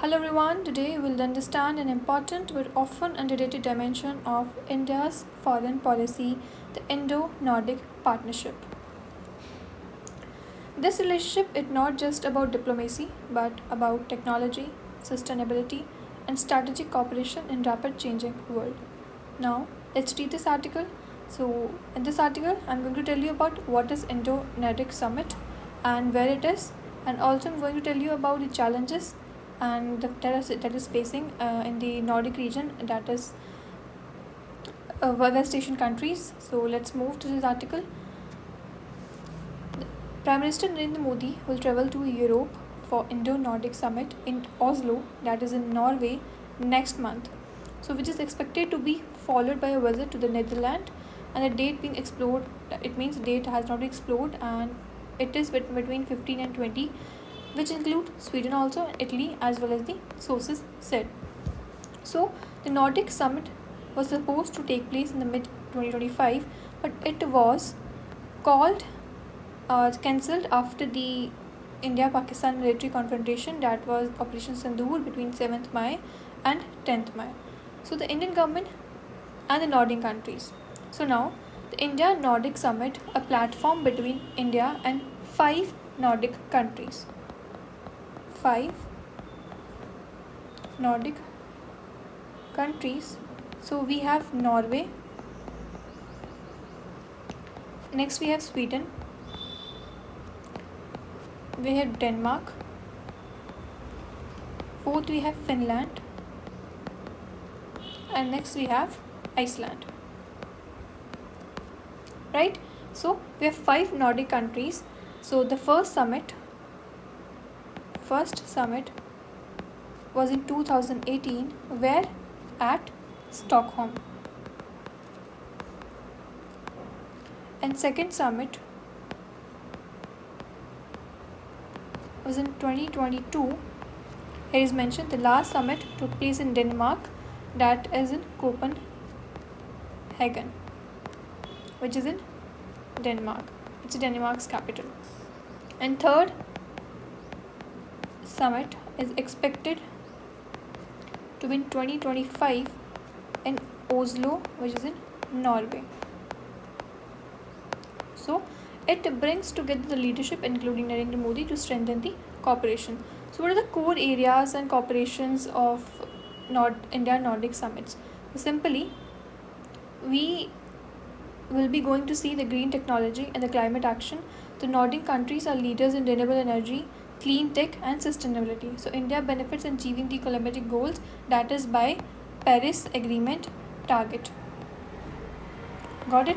Hello everyone, today we'll understand an important but often underrated dimension of India's foreign policy, the Indo-Nordic partnership. This relationship is not just about diplomacy but about technology, sustainability and strategic cooperation in rapid changing world. Now, let's read this article. So, in this article, I'm going to tell you about what is Indo-Nordic Summit and where it is, and also I'm going to tell you about the challenges and that is facing in the Nordic region, that is West Asian countries. So, let's move to this article. Prime Minister Narendra Modi will travel to Europe for Indo-Nordic Summit in Oslo, that is in Norway, next month. So, which is expected to be followed by a visit to the Netherlands, and the date being explored. It means date has not been explored, and it is between 15 and 20, which include Sweden also, Italy, as well as the sources said. So, the Nordic Summit was supposed to take place in the mid 2025, but it was called cancelled after the India-Pakistan military confrontation, that was Operation Sindoor, between 7th May and 10th May. So the Indian government and the Nordic countries. So now the India-Nordic Summit, a platform between India and 5 Nordic countries. 5 Nordic countries. So we have Norway. Next we have Sweden. We have Denmark. Fourth we have Finland. And next we have Iceland. Right? So we have 5 Nordic countries. So the first summit was in 2018, where at Stockholm. And second summit was in 2022. Here is mentioned the last summit took place in Denmark, that is in Copenhagen, which is in Denmark. It's Denmark's capital. And third summit is expected to be in 2025 in Oslo, which is in Norway. So it brings together the leadership, including Narendra Modi, to strengthen the cooperation. So what are the core areas and cooperations of India-Nordic summits? So simply, we will be going to see the green technology and the climate action. The Nordic countries are leaders in renewable energy, clean tech and sustainability. So India benefits in achieving the climatic goals, that is by Paris Agreement target. Got it?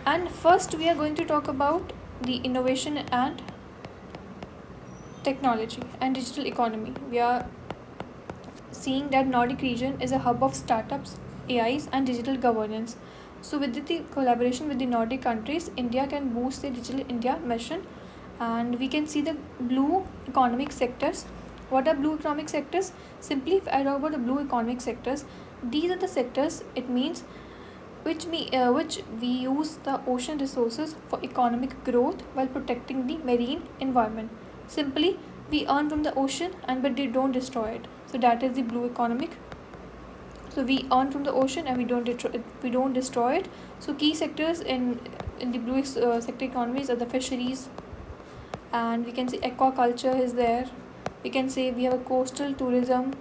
And first we are going to talk about the innovation and technology and digital economy. We are seeing that Nordic region is a hub of startups, AIs and digital governance. So with the collaboration with the Nordic countries, India can boost the Digital India mission, and we can see the blue economic sectors. What are blue economic sectors? Simply, if I talk about the blue economic sectors, these are the sectors, it means which we use the ocean resources for economic growth while protecting the marine environment. Simply, we earn from the ocean but they don't destroy it. So that is the blue economic. So we earn from the ocean and we don't destroy it. So key sectors in the blue sector economies are the fisheries, and we can say aquaculture is there. We can say we have a coastal tourism,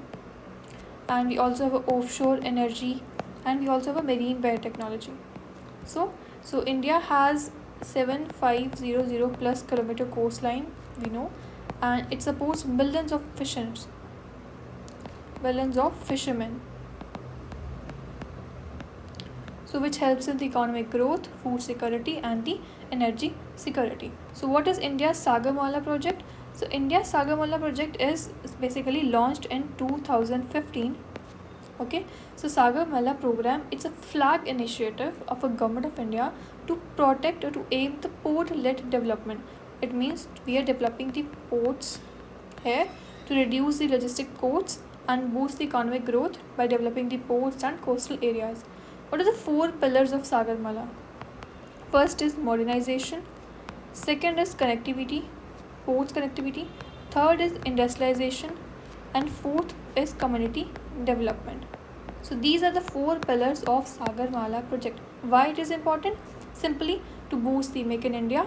and we also have a offshore energy, and we also have a marine biotechnology. So India has 7500 plus kilometer coastline, we know, and it supports millions of fishermen. So which helps in the economic growth, food security and the energy security. So what is India's Sagarmala project? So India's Sagarmala project is basically launched in 2015. Okay, so Sagarmala program, it's a flag initiative of a government of India to protect or to aim the port-led development. It means we are developing the ports here to reduce the logistic costs and boost the economic growth by developing the ports and coastal areas. What are the 4 pillars of Sagarmala? First is modernization, second is connectivity, ports connectivity, third is industrialization, and fourth is community development. So these are the 4 pillars of Sagarmala project. Why it is important? Simply to boost the Make in India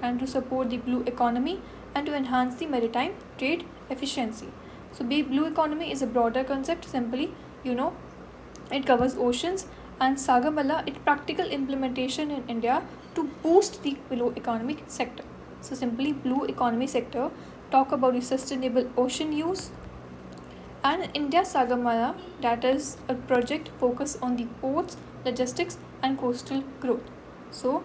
and to support the blue economy and to enhance the maritime trade efficiency. So blue economy is a broader concept. Simply, it covers oceans, and Sagamala its practical implementation in India to boost the blue economic sector. So simply blue economy sector talk about the sustainable ocean use, and India Sagamala, that is a project focused on the ports, logistics and coastal growth. So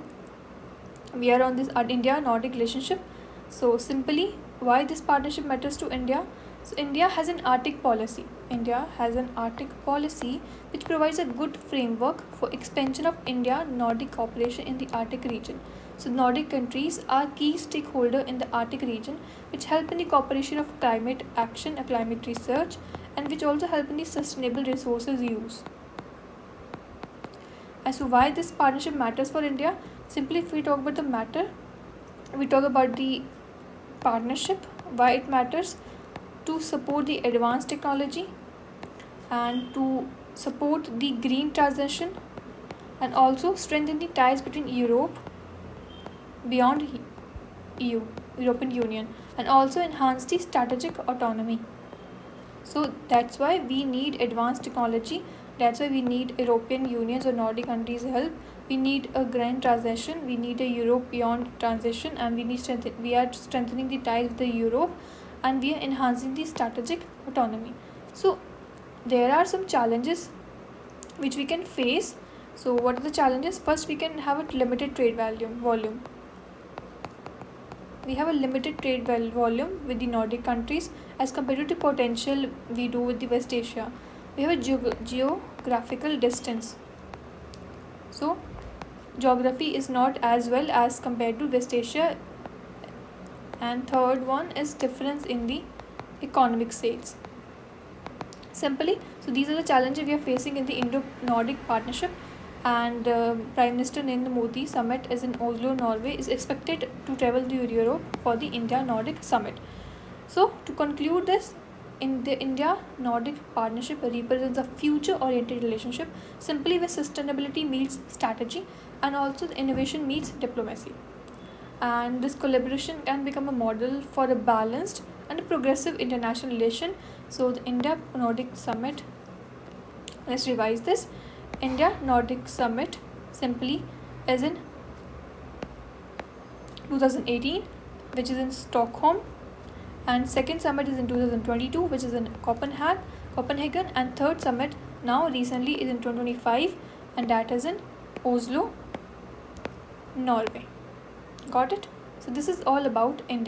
we are on this India Nordic relationship. So simply why this partnership matters to India? So India has an Arctic policy. India has an Arctic policy which provides a good framework for expansion of India Nordic cooperation in the Arctic region. So Nordic countries are key stakeholder in the Arctic region, which help in the cooperation of climate action and climate research, and which also help in the sustainable resources use. As to why this partnership matters for India, simply if we talk about the matter, we talk about the partnership, why it matters: to support the advanced technology and to support the green transition, and also strengthen the ties between Europe beyond EU, European Union, and also enhance the strategic autonomy. So that's why we need advanced technology. That's why we need European Unions or Nordic countries' help. We need a grand transition. We need a Europe beyond transition, and we are strengthening the ties with the Europe, and we are enhancing the strategic autonomy. So there are some challenges which we can face. So what are the challenges? First, we can have a limited trade volume. We have a limited trade volume with the Nordic countries as compared to the potential we do with the West Asia. We have a geographical distance. So geography is not as well as compared to West Asia. And third one is difference in the economic sales. Simply, so these are the challenges we are facing in the Indo-Nordic partnership, and Prime Minister Narendra Modi summit is in Oslo, Norway, is expected to travel to Europe for the India-Nordic summit. So to conclude this, in the India-Nordic partnership represents a future-oriented relationship, simply where sustainability meets strategy and also the innovation meets diplomacy. And this collaboration can become a model for a balanced and a progressive international relation. So the India-Nordic summit, let's revise this. India-Nordic summit simply is in 2018, which is in Stockholm, and second summit is in 2022, which is in Copenhagen, and third summit now recently is in 2025, and that is in Oslo, Norway. Got it? So this is all about India